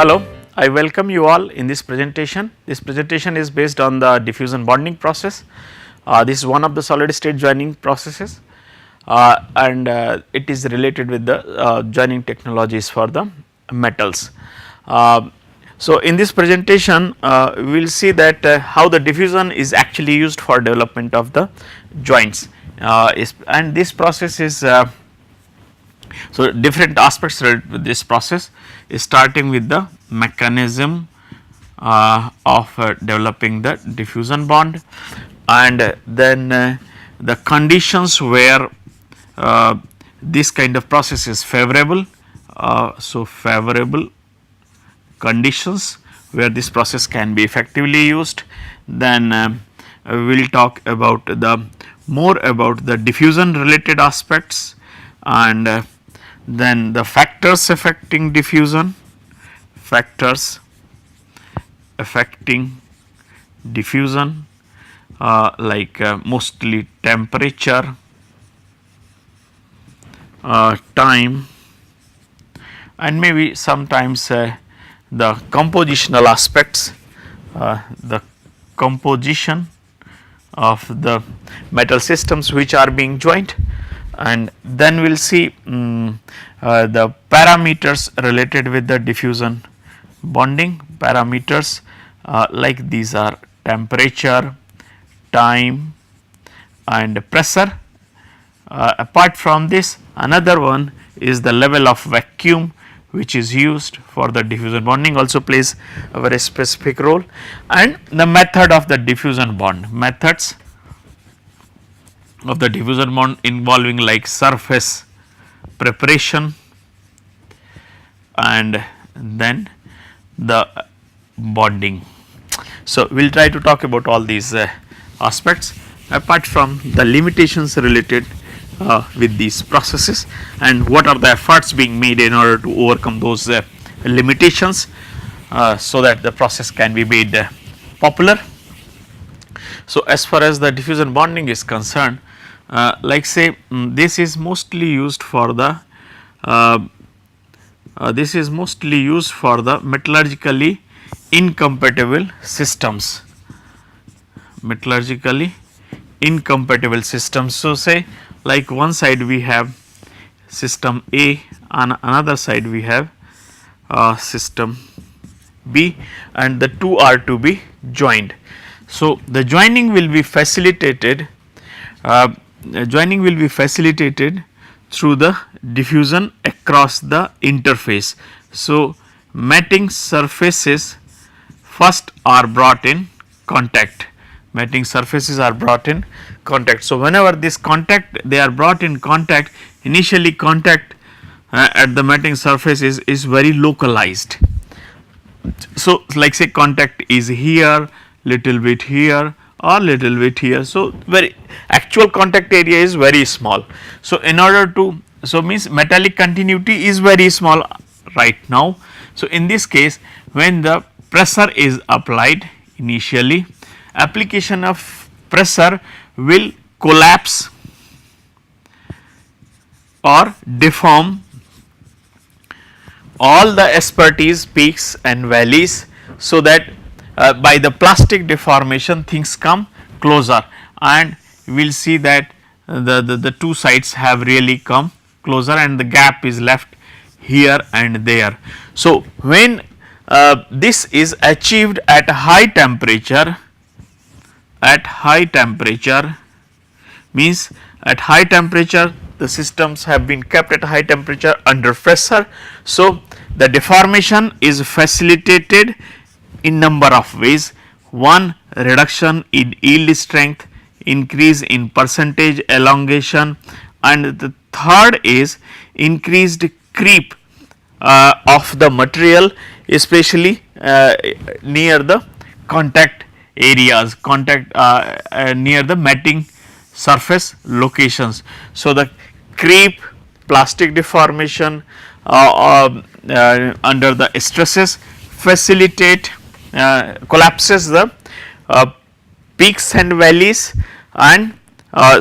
Hello, I welcome you all in this presentation. This presentation is based on the diffusion bonding process. This is one of the solid state joining processes and it is related with the joining technologies for the metals. So, in this presentation we will see that how the diffusion is actually used for development of the joints and this process is so different aspects related with this process is starting with the mechanism of developing the diffusion bond and then the conditions where this kind of process is favorable. So, favorable conditions where this process can be effectively used. Then we will talk about the more about the diffusion related aspects and then the factors affecting diffusion, factors affecting diffusion like mostly temperature, time and maybe sometimes the compositional aspects, the composition of the metal systems which are being joined, and then we will see the parameters related with the diffusion bonding. Parameters like these are temperature, time and pressure. Apart from this, another one is the level of vacuum which is used for the diffusion bonding, also plays a very specific role, and the method of the diffusion bond. Methods of the diffusion bond involving like surface preparation and then the bonding. So, we will try to talk about all these aspects apart from the limitations related with these processes and what are the efforts being made in order to overcome those limitations so that the process can be made popular. So, as far as the diffusion bonding is concerned, like say this is mostly used for the metallurgically incompatible systems, metallurgically incompatible systems. So, say like one side we have system A, on another side we have system B and the two are to be joined. So, the joining will be facilitated through the diffusion across the interface. So, matting surfaces first are brought in contact, matting surfaces are brought in contact. So, whenever this contact they are brought in contact, initially contact at the matting surface is very localized. So, like say contact is here, little bit here or little bit here. So, very actual contact area is very small. So, in order to means metallic continuity is very small right now. So, in this case when the pressure is applied initially, application of pressure will collapse or deform all the asperties, peaks and valleys, so that by the plastic deformation things come closer and we will see that the two sides have really come closer and the gap is left here and there. So, when this is achieved at high temperature, means at high temperature the systems have been kept at high temperature under pressure. So, the deformation is facilitated in number of ways. One, reduction in yield strength, increase in percentage elongation, and the third is increased creep of the material, especially near the contact areas, near the matting surface locations. So, the creep, plastic deformation under the stresses facilitate collapses the peaks and valleys, and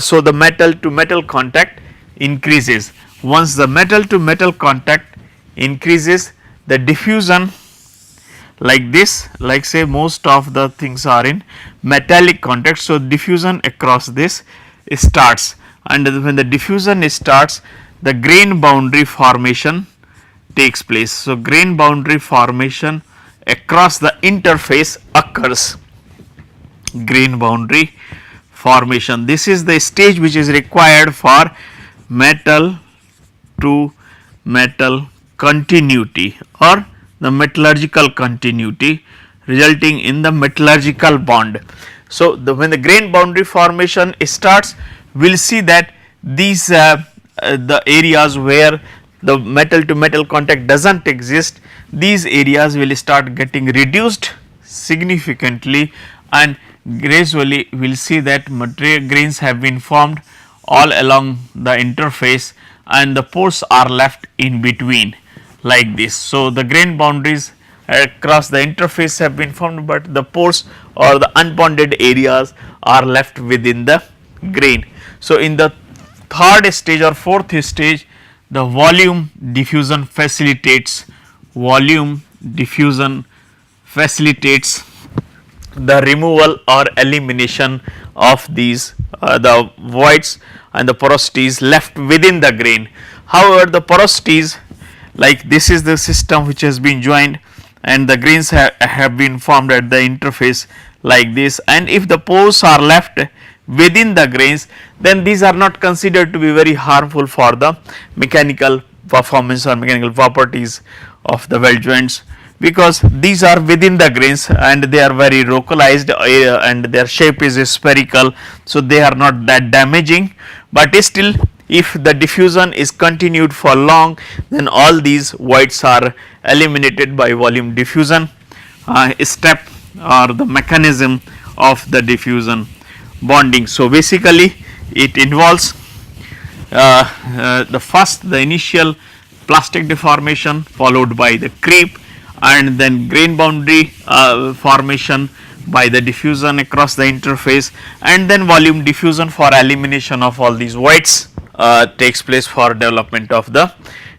so the metal to metal contact increases. Once the metal to metal contact increases, the diffusion like this, like say most of the things are in metallic contact. So, diffusion across this starts, and when the diffusion starts, the grain boundary formation takes place. So, grain boundary formation across the interface occurs. Grain boundary formation, this is the stage which is required for metal to metal continuity or the metallurgical continuity, resulting in the metallurgical bond. So, when the grain boundary formation starts, we will see that these the areas where the metal to metal contact does not exist, these areas will start getting reduced significantly, and gradually we will see that material grains have been formed all along the interface, and the pores are left in between like this. So, the grain boundaries across the interface have been formed, but the pores or the unbonded areas are left within the grain. So, in the third stage or fourth stage, the volume diffusion facilitates the removal or elimination of these the voids and the porosities left within the grain. However, the porosities, like this is the system which has been joined and the grains have been formed at the interface like this, and if the pores are left within the grains, then these are not considered to be very harmful for the mechanical performance or mechanical properties of the weld joints, because these are within the grains and they are very localized and their shape is spherical. So, they are not that damaging, but still if the diffusion is continued for long, then all these voids are eliminated by volume diffusion step or the mechanism of the diffusion bonding. So, basically it involves the initial plastic deformation followed by the creep, and then grain boundary formation by the diffusion across the interface, and then volume diffusion for elimination of all these voids takes place for development of the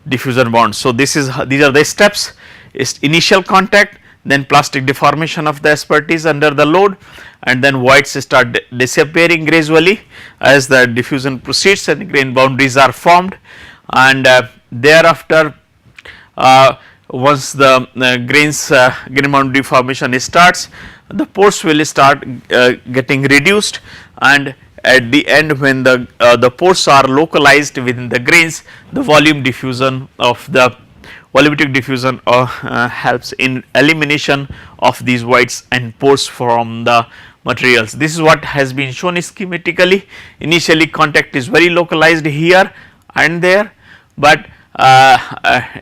diffusion bond. So, these are the steps: is initial contact, then plastic deformation of the asperties under the load, and then voids start disappearing gradually as the diffusion proceeds and grain boundaries are formed, and thereafter once the grain boundary formation starts, the pores will start getting reduced, and at the end when the pores are localized within the grains, the volume diffusion of the volumetric diffusion helps in elimination of these voids and pores from the materials. This is what has been shown schematically. Initially contact is very localized here and there, but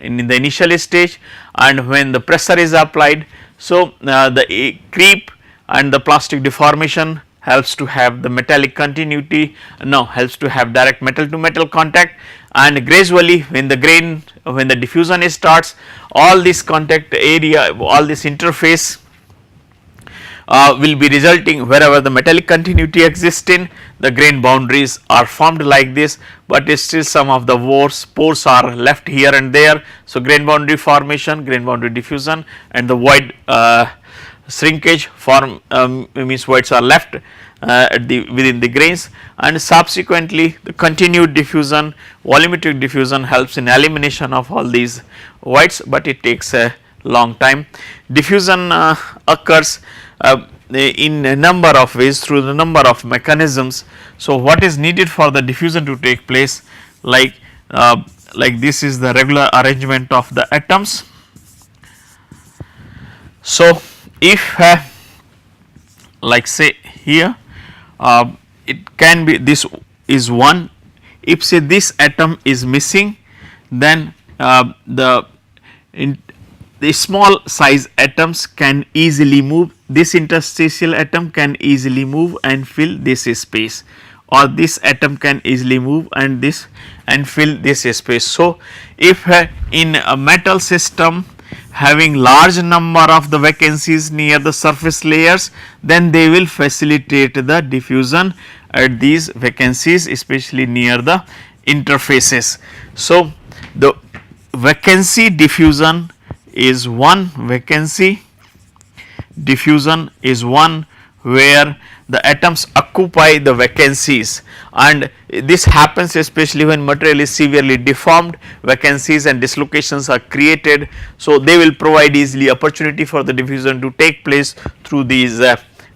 in the initial stage, and when the pressure is applied, so the creep and the plastic deformation helps to have the metallic continuity, helps to have direct metal to metal contact, and gradually when the diffusion starts, all this contact area, all this interface will be resulting wherever the metallic continuity exists in, the grain boundaries are formed like this, but still some of the pores are left here and there. So, grain boundary formation, grain boundary diffusion, and the void shrinkage form means voids are left within the grains, and subsequently the continued diffusion, volumetric diffusion helps in elimination of all these voids, but it takes a long time. Diffusion occurs in a number of ways through the number of mechanisms. So, what is needed for the diffusion to take place, like this is the regular arrangement of the atoms. So, if like say here it can be this is 1, if say this atom is missing, then the small size atoms can easily move, this interstitial atom can easily move and fill this space, or this atom can easily move and fill this space. So, if in a metal system having large number of the vacancies near the surface layers, then they will facilitate the diffusion at these vacancies, especially near the interfaces. So, the vacancy diffusion is one vacancy diffusion is one where the atoms occupy the vacancies, and this happens especially when material is severely deformed, vacancies and dislocations are created. So, they will provide easily opportunity for the diffusion to take place through these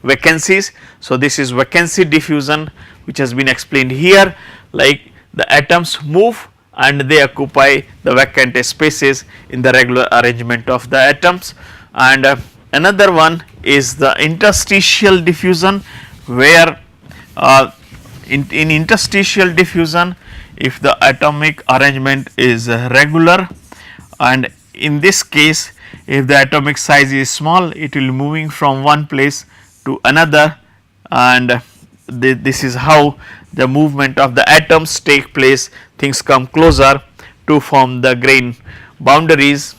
vacancies. So, this is vacancy diffusion which has been explained here, like the atoms move and they occupy the vacant spaces in the regular arrangement of the atoms. And another one is the interstitial diffusion, where in interstitial diffusion, if the atomic arrangement is regular, and in this case if the atomic size is small, it will moving from one place to another, and this is how the movement of the atoms take place. Things come closer to form the grain boundaries.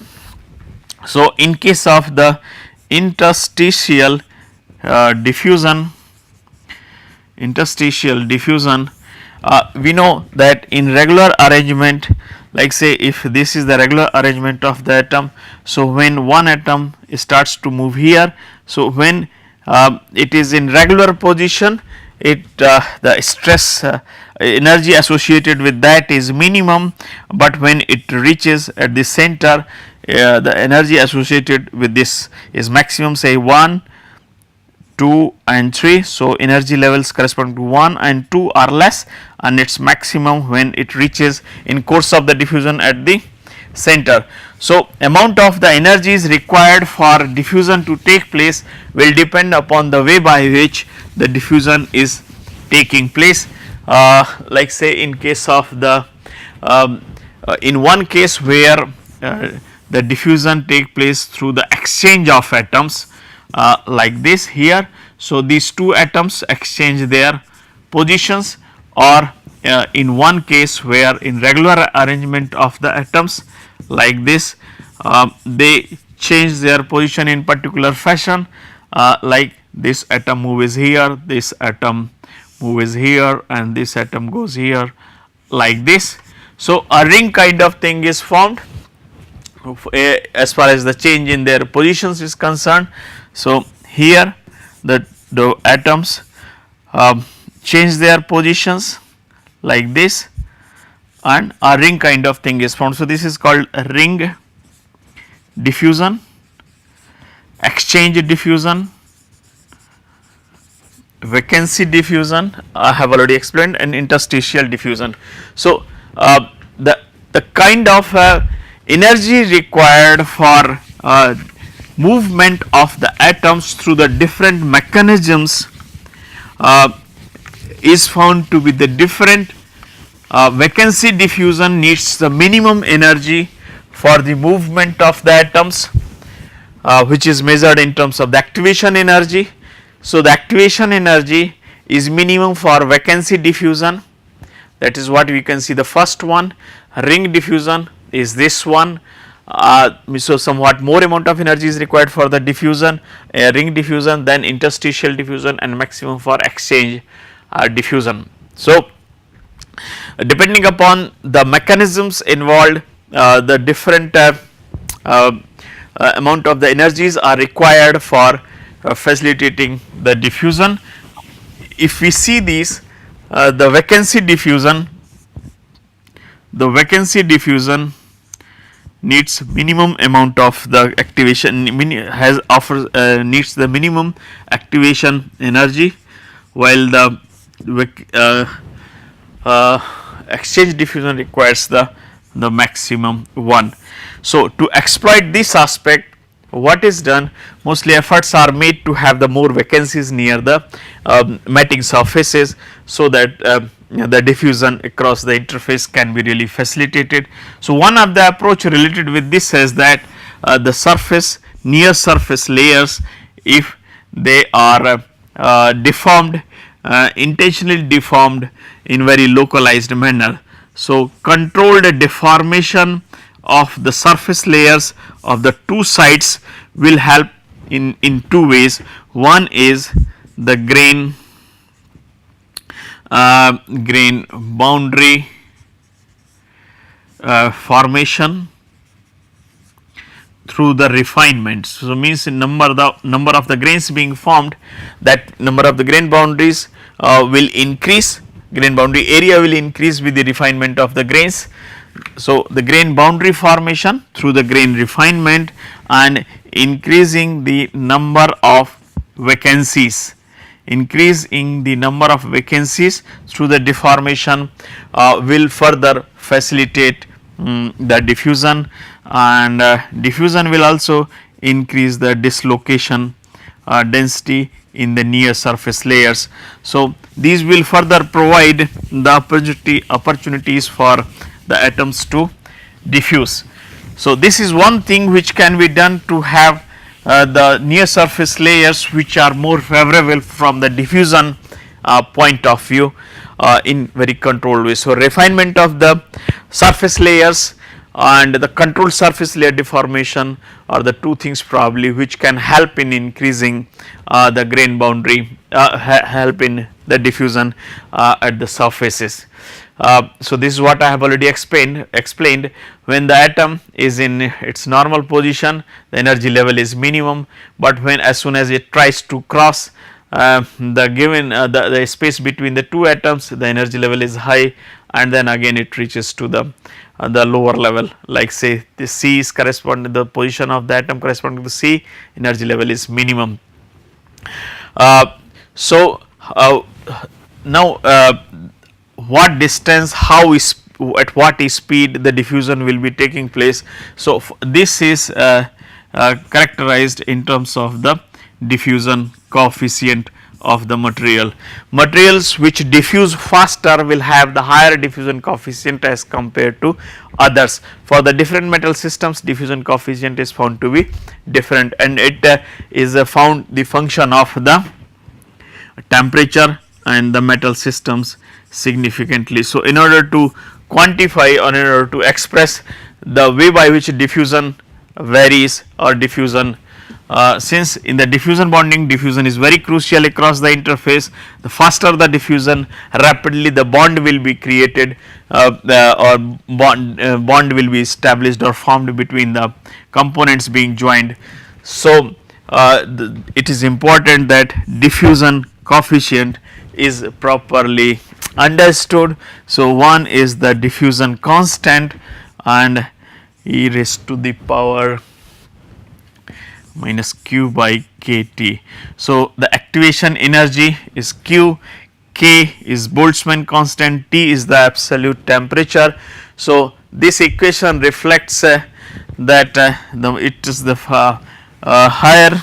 So, in case of the interstitial diffusion, we know that in regular arrangement, like say if this is the regular arrangement of the atom, so when one atom starts to move here, so when it is in regular position, the stress energy associated with that is minimum, but when it reaches at the center, the energy associated with this is maximum, say 1, 2 and 3. So, energy levels corresponding to 1 and 2 are less, and its maximum when it reaches in course of the diffusion at the center. So, amount of the energies required for diffusion to take place will depend upon the way by which the diffusion is taking place. Like say in case of the in one case where the diffusion take place through the exchange of atoms, like this here. So, these two atoms exchange their positions, or in one case where in regular arrangement of the atoms like this, they change their position in particular fashion, like this atom moves here, this atom moves here, and this atom goes here like this. So, a ring kind of thing is formed as far as the change in their positions is concerned. So, here the atoms change their positions like this, and a ring kind of thing is formed. So, this is called a ring diffusion, exchange diffusion, vacancy diffusion I have already explained, and interstitial diffusion. So, the kind of energy required for movement of the atoms through the different mechanisms is found to be the different. Vacancy diffusion needs the minimum energy for the movement of the atoms, which is measured in terms of the activation energy. So, the activation energy is minimum for vacancy diffusion, that is what we can see. The first one, ring diffusion, is this one. So, somewhat more amount of energy is required for the diffusion, ring diffusion, then interstitial diffusion, and maximum for exchange diffusion. So, depending upon the mechanisms involved, the different amount of the energies are required for facilitating the diffusion. If we see these, the vacancy diffusion needs minimum amount of the activation, needs the minimum activation energy, while the exchange diffusion requires the maximum one. So, to exploit this aspect, what is done, mostly efforts are made to have the more vacancies near the matting surfaces, so that the diffusion across the interface can be really facilitated. So, one of the approach related with this is that the surface, near surface layers, if they are deformed, intentionally deformed in very localized manner. So, controlled deformation of the surface layers of the two sides will help in two ways. One is the grain boundary formation through the refinement. So, means in number of the grains being formed, that number of the grain boundaries will increase, grain boundary area will increase with the refinement of the grains. So, the grain boundary formation through the grain refinement and increasing the number of vacancies, increasing the number of vacancies through the deformation will further facilitate the diffusion, and diffusion will also increase the dislocation density in the near surface layers. So, these will further provide the opportunities for the atoms to diffuse. So, this is one thing which can be done to have the near surface layers which are more favorable from the diffusion point of view in very controlled way. So, refinement of the surface layers and the controlled surface layer deformation are the two things probably which can help in increasing the grain boundary, help in the diffusion at the surfaces. So, this is what I have already explained. When the atom is in its normal position, the energy level is minimum, but when as soon as it tries to cross the given the space between the two atoms, the energy level is high, and then again it reaches to the lower level, like say the C is corresponding, the position of the atom corresponding to C, energy level is minimum. So, now what distance, how is, at what speed the diffusion will be taking place. So, this is characterized in terms of the diffusion coefficient of the material. Materials which diffuse faster will have the higher diffusion coefficient as compared to others. For the different metal systems, diffusion coefficient is found to be different, and it is found the function of the temperature and the metal systems significantly. So, in order to quantify or in order to express the way by which diffusion varies or diffusion, since in the diffusion bonding, diffusion is very crucial across the interface. The faster the diffusion, rapidly the bond will be created or bond will be established or formed between the components being joined. So, it is important that diffusion coefficient is properly understood. So, one is the diffusion constant and e raised to the power minus q by kT. So, the activation energy is q, k is Boltzmann constant, T is the absolute temperature. So, this equation reflects that it is the higher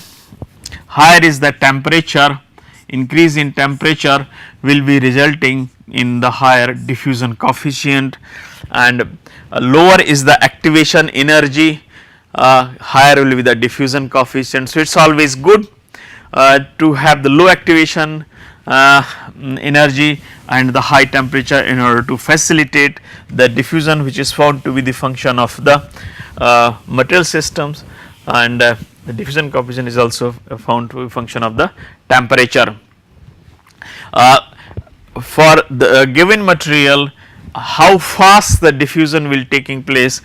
is the temperature, increase in temperature will be resulting in the higher diffusion coefficient, and lower is the activation energy, higher will be the diffusion coefficient. So, it is always good to have the low activation energy and the high temperature in order to facilitate the diffusion, which is found to be the function of the material systems, and the diffusion coefficient is also found to be a function of the temperature. For the given material, how fast the diffusion will be taking place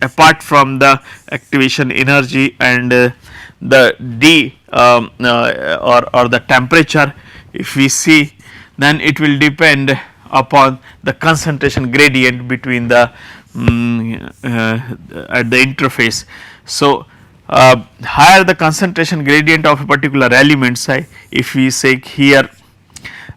apart from the activation energy and the D or the temperature. If we see, then it will depend upon the concentration gradient between the at the interface. So, higher the concentration gradient of a particular element, say if we say here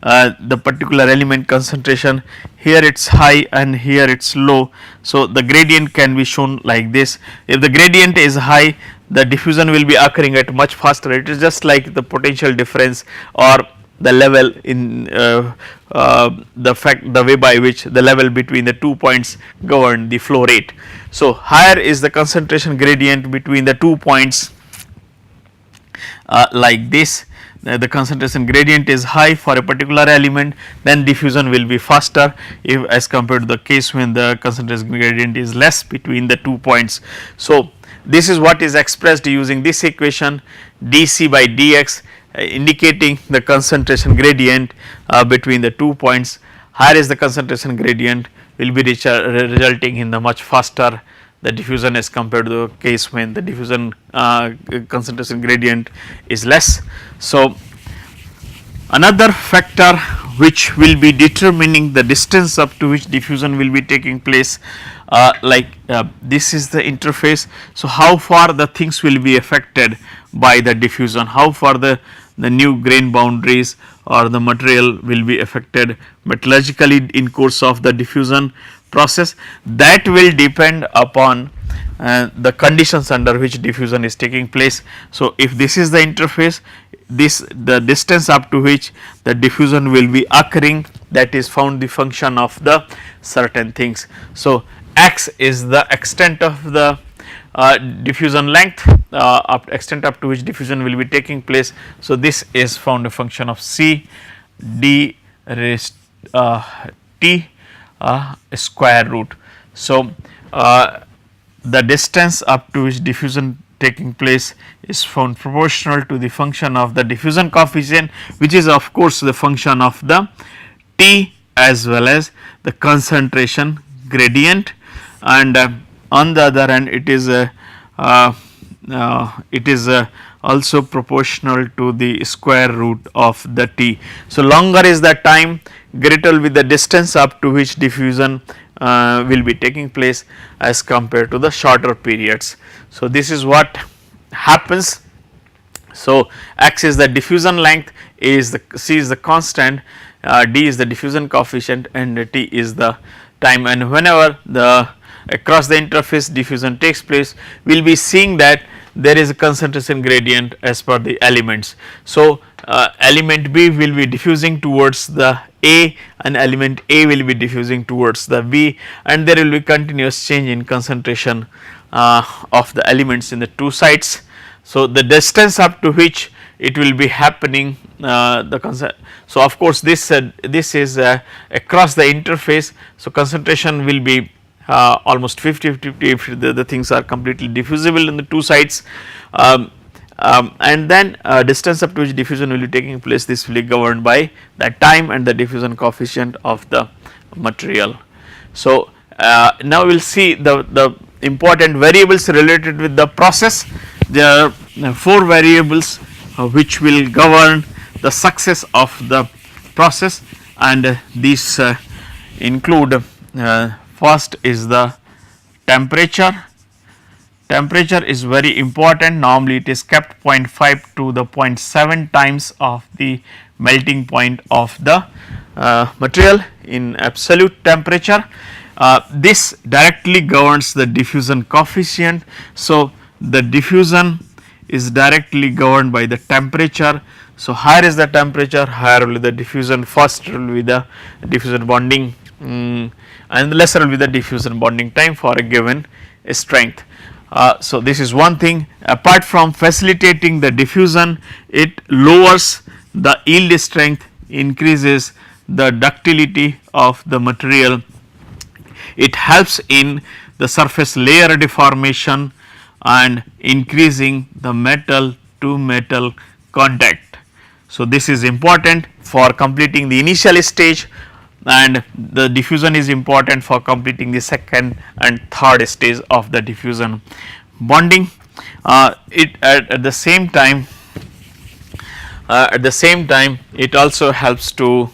the particular element concentration, here it is high and here it is low. So, the gradient can be shown like this. If the gradient is high, the diffusion will be occurring at much faster. It is just like the potential difference or the level in the way by which the level between the 2 points govern the flow rate. So, higher is the concentration gradient between the 2 points like this. The concentration gradient is high for a particular element, then diffusion will be faster if as compared to the case when the concentration gradient is less between the 2 points. So, this is what is expressed using this equation dC by dx, indicating the concentration gradient between the 2 points. Higher is the concentration gradient will be resulting in the much faster the diffusion as compared to the case when the diffusion concentration gradient is less. So, another factor which will be determining the distance up to which diffusion will be taking place, this is the interface. So, how far the things will be affected by the diffusion, how far the new grain boundaries or the material will be affected metallurgically in course of the diffusion process, that will depend upon the conditions under which diffusion is taking place. So, if this is the interface, the distance up to which the diffusion will be occurring, that is found the function of the certain things. So, x is the extent of the diffusion length, extent up to which diffusion will be taking place. So, this is found a function of c d raised t square root. So, the distance up to which diffusion taking place is found proportional to the function of the diffusion coefficient, which is of course the function of the T as well as the concentration gradient, and on the other hand it is also proportional to the square root of the T. So, longer is the time, greater will be the distance up to which diffusion will be taking place as compared to the shorter periods. So, this is what happens. So, x is the diffusion length, c is the constant, d is the diffusion coefficient, and t is the time, and whenever the across the interface diffusion takes place, we will be seeing that there is a concentration gradient as per the elements. So, element B will be diffusing towards the A and element A will be diffusing towards the B, and there will be continuous change in concentration of the elements in the two sides. So, the distance up to which it will be happening so of course this is across the interface. So, concentration will be almost 50-50 if the things are completely diffusible in the two sides, and then distance up to which diffusion will be taking place, this will be governed by the time and the diffusion coefficient of the material. So, now we will see the important variables related with the process. There are 4 variables which will govern the success of the process, and these include first is the temperature. Temperature is very important. Normally it is kept 0.5 to the 0.7 times of the melting point of the material in absolute temperature. This directly governs the diffusion coefficient. So, the diffusion is directly governed by the temperature. So, higher is the temperature, higher will be the diffusion, faster will be the diffusion bonding and lesser will be the diffusion bonding time for a given strength. So, this is one thing. Apart from facilitating the diffusion, it lowers the yield strength, increases the ductility of the material, it helps in the surface layer deformation and increasing the metal to metal contact. So, this is important for completing the initial stage, and the diffusion is important for completing the second and third stage of the diffusion bonding. It at the same time it also helps to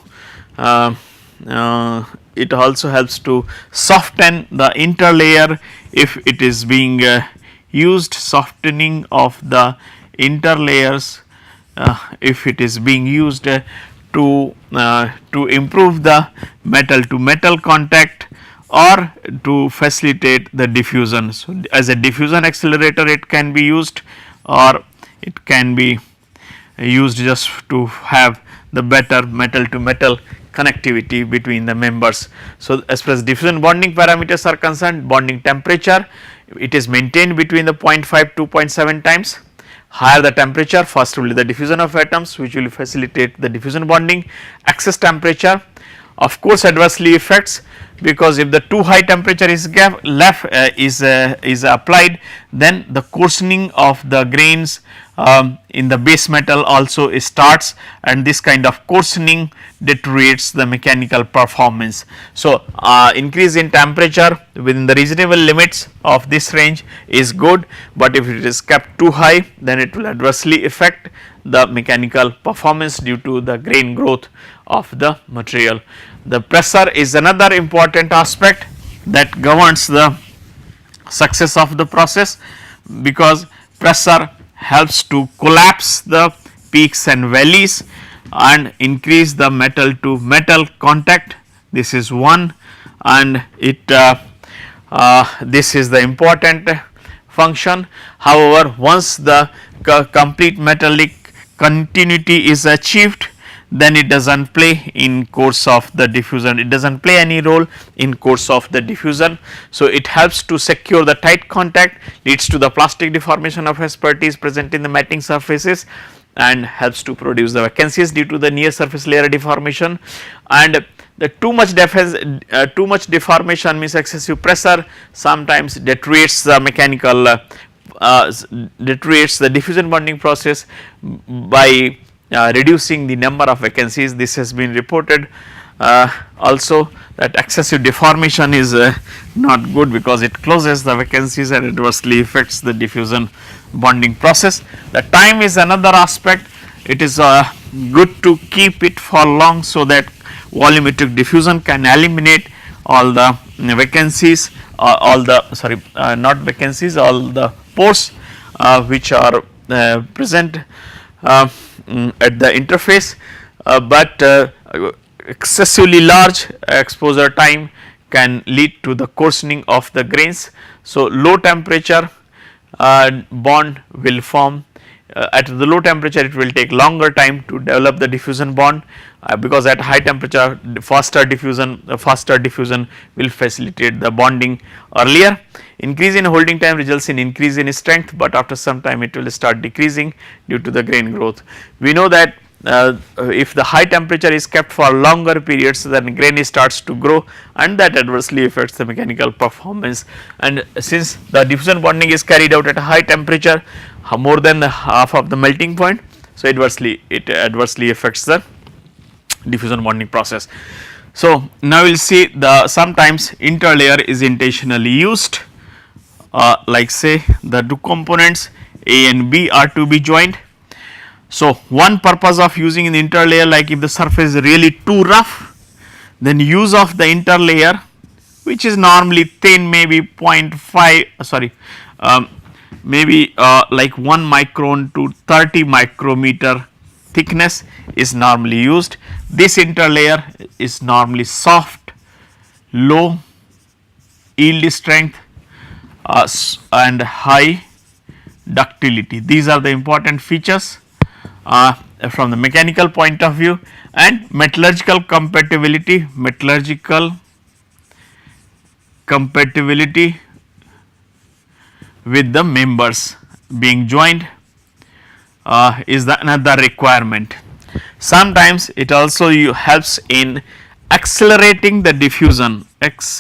soften the interlayer if it is being used, softening of the interlayers if it is being used to improve the metal to metal contact or to facilitate the diffusion. So, as a diffusion accelerator it can be used, or it can be used just to have the better metal to metal connectivity between the members. So, as far as diffusion bonding parameters are concerned, bonding temperature, it is maintained between the 0.5 to 0.7 times. Higher the temperature, faster will be the diffusion of atoms, which will facilitate the diffusion bonding. Excess temperature of course adversely affects, because if the too high temperature is applied, then the coarsening of the grains in the base metal also starts, and this kind of coarsening deteriorates the mechanical performance. So, increase in temperature within the reasonable limits of this range is good, but if it is kept too high, then it will adversely affect the mechanical performance due to the grain growth of the material. The pressure is another important aspect that governs the success of the process, because pressure helps to collapse the peaks and valleys and increase the metal to metal contact. This is one, and this is the important function. However, once the complete metallic continuity is achieved, then it does not play in course of the diffusion, it does not play any role in course of the diffusion. So, it helps to secure the tight contact, leads to the plastic deformation of asperties present in the matting surfaces, and helps to produce the vacancies due to the near surface layer deformation. And the too much deformation means excessive pressure sometimes deteriorates the mechanical deteriorates the diffusion bonding process by reducing the number of vacancies. This has been reported also, that excessive deformation is not good, because it closes the vacancies and adversely affects the diffusion bonding process. The time is another aspect. It is good to keep it for long, so that volumetric diffusion can eliminate all the vacancies, all the not vacancies, all the pores which are present at the interface, but excessively large exposure time can lead to the coarsening of the grains. So, low temperature bond will form. At the low temperature, it will take longer time to develop the diffusion bond, because at high temperature faster diffusion will facilitate the bonding earlier. Increase in holding time results in increase in strength, but after some time it will start decreasing due to the grain growth. We know that if the high temperature is kept for longer periods, then grain starts to grow, and that adversely affects the mechanical performance. And since the diffusion bonding is carried out at a high temperature, more than the half of the melting point, so it adversely affects the diffusion bonding process. So, now we will see the sometimes interlayer is intentionally used, like say the two components A and B are to be joined. So, one purpose of using an interlayer, like if the surface is really too rough, then use of the interlayer, which is normally thin, maybe 0.5 maybe like 1 micron to 30 micrometer thickness is normally used. This interlayer is normally soft, low yield strength and high ductility. These are the important features from the mechanical point of view. And metallurgical compatibility with the members being joined is another requirement. Sometimes it also helps in accelerating the diffusion across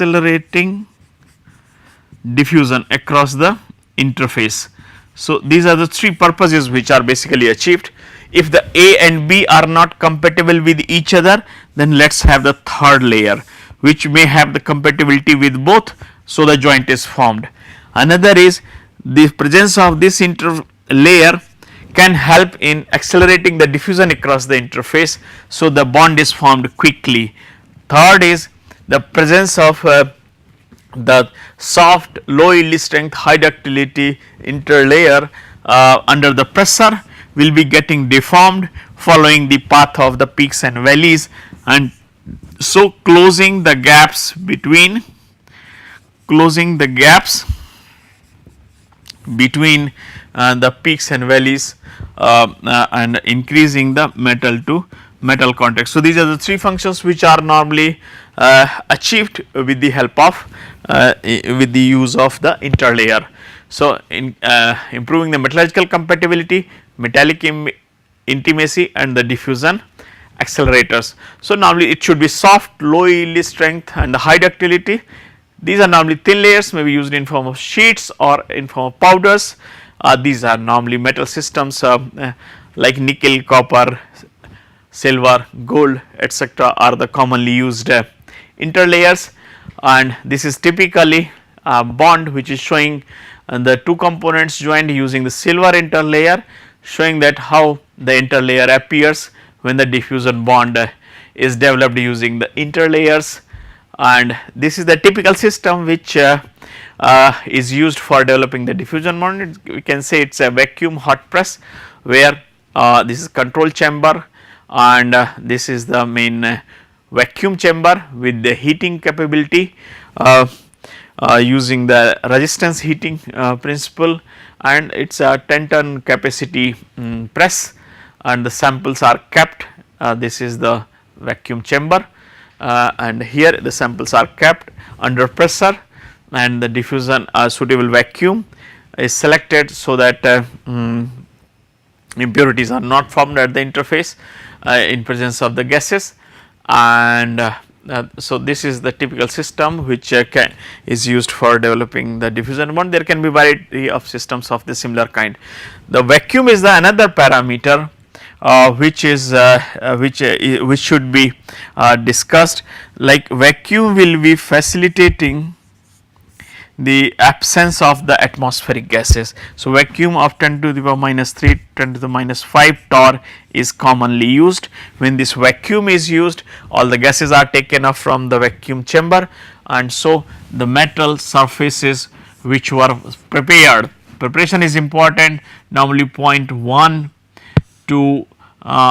the interface. So, these are the three purposes which are basically achieved. If the A and B are not compatible with each other, then let us have the third layer which may have the compatibility with both, so the joint is formed. Another is the presence of this interlayer can help in accelerating the diffusion across the interface, so the bond is formed quickly. Third is the presence of the soft low yield strength high ductility interlayer under the pressure will be getting deformed following the path of the peaks and valleys, and so closing the gaps between the peaks and valleys and increasing the metal to metal contact. So, these are the three functions which are normally achieved with the help of with the use of the interlayer. So, in improving the metallurgical compatibility, metallic intimacy and the diffusion accelerators. So, normally it should be soft, low yield strength and high ductility. These are normally thin layers, may be used in form of sheets or in form of powders. These are normally metal systems like nickel, copper, silver, gold, etc. are the commonly used interlayers, and this is typically a bond which is showing the two components joined using the silver interlayer, showing that how the interlayer appears when the diffusion bond is developed using the interlayers. And this is the typical system which is used for developing the diffusion bond. We can say it is a vacuum hot press where this is control chamber and this is the main vacuum chamber with the heating capability using the resistance heating principle, and it is a 10-ton capacity press and the samples are kept. This is the vacuum chamber and here the samples are kept under pressure and the diffusion suitable vacuum is selected so that impurities are not formed at the interface in presence of the gases. And so, this is the typical system which is used for developing the diffusion bond. There can be variety of systems of the similar kind. The vacuum is the another parameter which is which should be discussed. Like vacuum will be facilitating the absence of the atmospheric gases. So, vacuum of 10 to the power minus 3, 10 to the minus 5 torr is commonly used. When this vacuum is used, all the gases are taken off from the vacuum chamber, and so the metal surfaces which were prepared, preparation is important, normally 0.1 to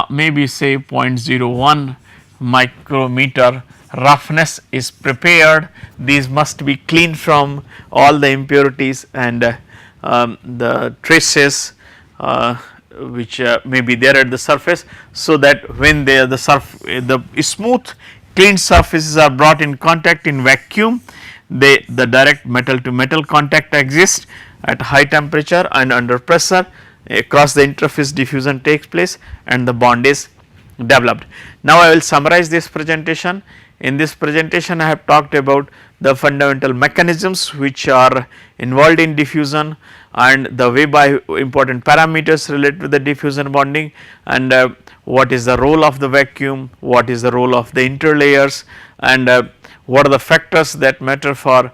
maybe say 0.01 micrometer roughness is prepared. These must be cleaned from all the impurities and the traces which may be there at the surface, so that when they are the smooth cleaned surfaces are brought in contact in vacuum, the direct metal to metal contact exists at high temperature and under pressure. Across the interface diffusion takes place and the bond is developed. Now, I will summarize this presentation. In this presentation, I have talked about the fundamental mechanisms which are involved in diffusion and the way by important parameters related to the diffusion bonding, and what is the role of the vacuum, what is the role of the interlayers, and what are the factors that matter for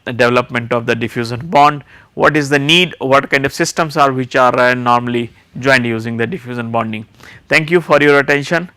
development of the diffusion bond, what is the need, what kind of systems are which are normally joined using the diffusion bonding. Thank you for your attention.